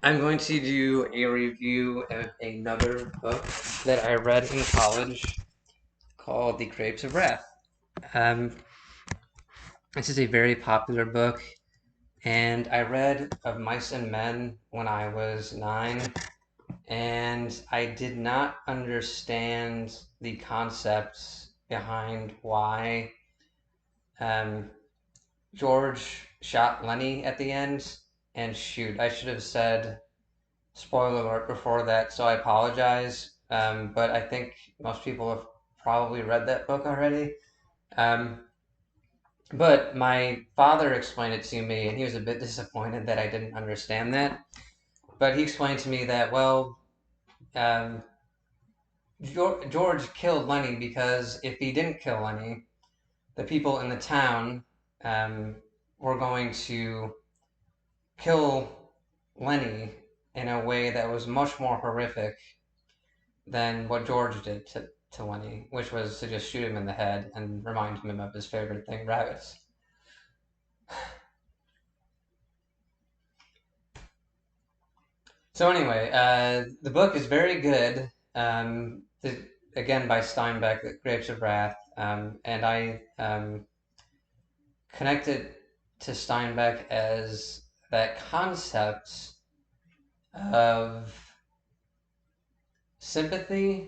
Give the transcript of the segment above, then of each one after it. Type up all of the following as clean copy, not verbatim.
I'm going to do a review of another book that I read in college called The Grapes of Wrath. Um, this is a very popular book, and I read Of Mice and Men when I was 9, and I did not understand the concepts behind why um, George shot Lenny at the end. And shoot, I should have said spoiler alert before that, so I apologize. But I think most people have probably read that book already. Um, but my father explained it to me, and he was a bit disappointed that I didn't understand that. But he explained to me that, well, um, George killed Lenny because if he didn't kill Lenny, the people in the town um, were going to kill Lenny in a way that was much more horrific than what George did to Lenny, which was to just shoot him in the head and remind him of his favorite thing, rabbits. So anyway, the book is very good. Again, by Steinbeck, The Grapes of Wrath, and I connected to Steinbeck as that concept of sympathy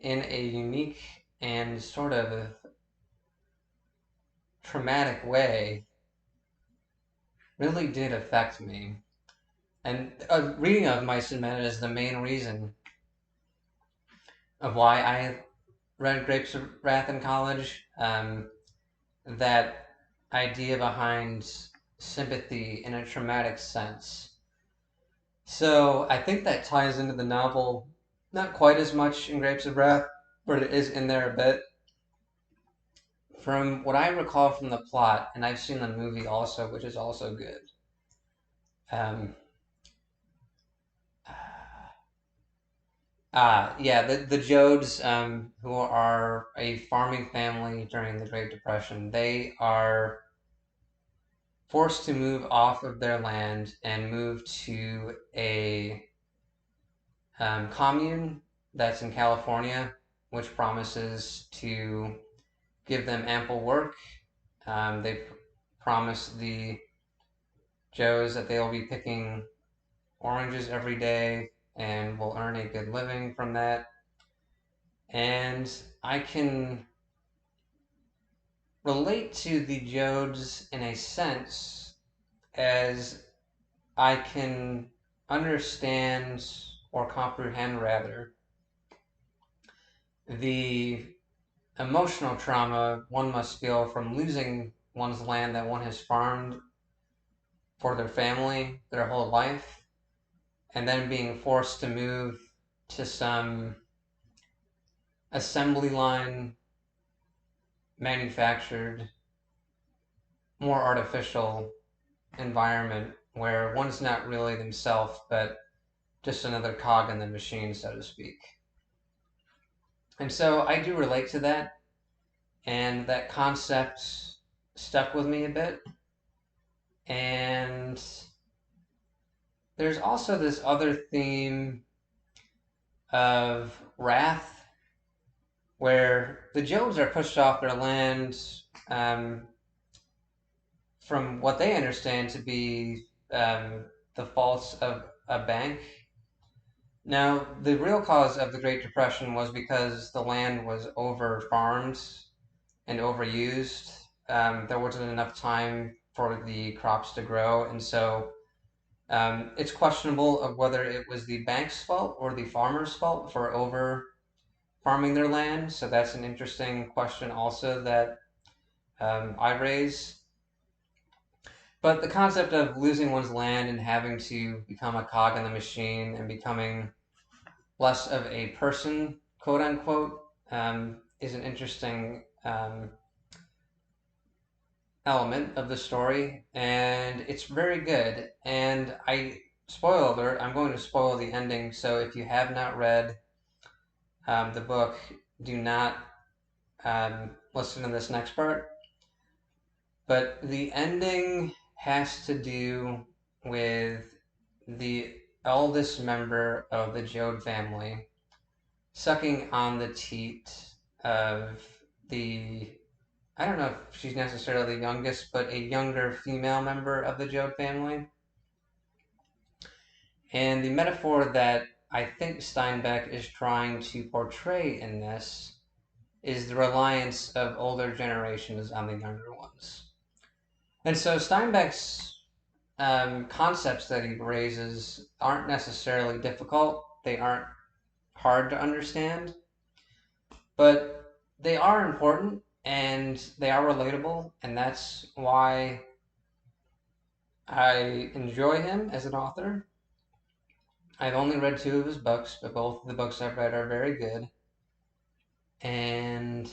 in a unique and sort of traumatic way really did affect me. And a reading of Mice and Men is the main reason of why I read Grapes of Wrath in college. That idea behind sympathy in a traumatic sense. So I think that ties into the novel, not quite as much in Grapes of Wrath, but it is in there a bit. From what I recall from the plot, and I've seen the movie also, which is also good. Um, yeah, the Jodes, who are a farming family during the Great Depression, they are forced to move off of their land and move to a commune that's in California, which promises to give them ample work. They promise the Joes that they'll be picking oranges every day and will earn a good living from that. And I can relate to the Jodes in a sense as I can understand or comprehend rather the emotional trauma one must feel from losing one's land that one has farmed for their family their whole life and then being forced to move to some assembly line manufactured more artificial environment where one's not really themselves but just another cog in the machine, so to speak. And so I do relate to that, and that concept stuck with me a bit. And there's also this other theme of wrath where the Jodes are pushed off their land um, from what they understand to be the faults of a bank. Now, the real cause of the Great Depression was because the land was over farmed and overused. There wasn't enough time for the crops to grow, and so it's questionable of whether it was the bank's fault or the farmer's fault for over farming their land. So that's an interesting question also that I raise. But the concept of losing one's land and having to become a cog in the machine and becoming less of a person, quote unquote, is an interesting element of the story, and it's very good. And spoiler alert, I'm going to spoil the ending. So if you have not read the book, do not listen to this next part. But the ending has to do with the eldest member of the Joad family sucking on the teat of the, I don't know if she's necessarily the youngest, but a younger female member of the Joad family. And the metaphor that I think Steinbeck is trying to portray in this is the reliance of older generations on the younger ones. And so Steinbeck's concepts that he raises aren't necessarily difficult. They aren't hard to understand, but they are important and they are relatable, and that's why I enjoy him as an author. I've only read 2 of his books, but both of the books I've read are very good, and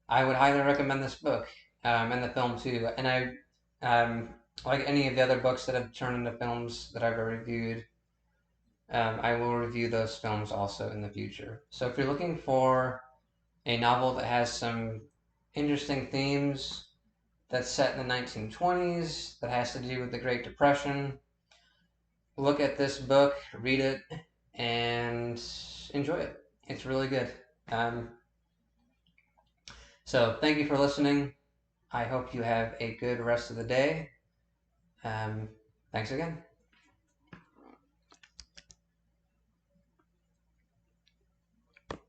I would highly recommend this book and the film too. And like any of the other books that have turned into films that I've reviewed, I will review those films also in the future. So if you're looking for a novel that has some interesting themes, that's set in the 1920s, that has to do with the Great Depression, look at this book, read it, and enjoy it. It's really good. Um, so thank you for listening. I hope you have a good rest of the day. Thanks again.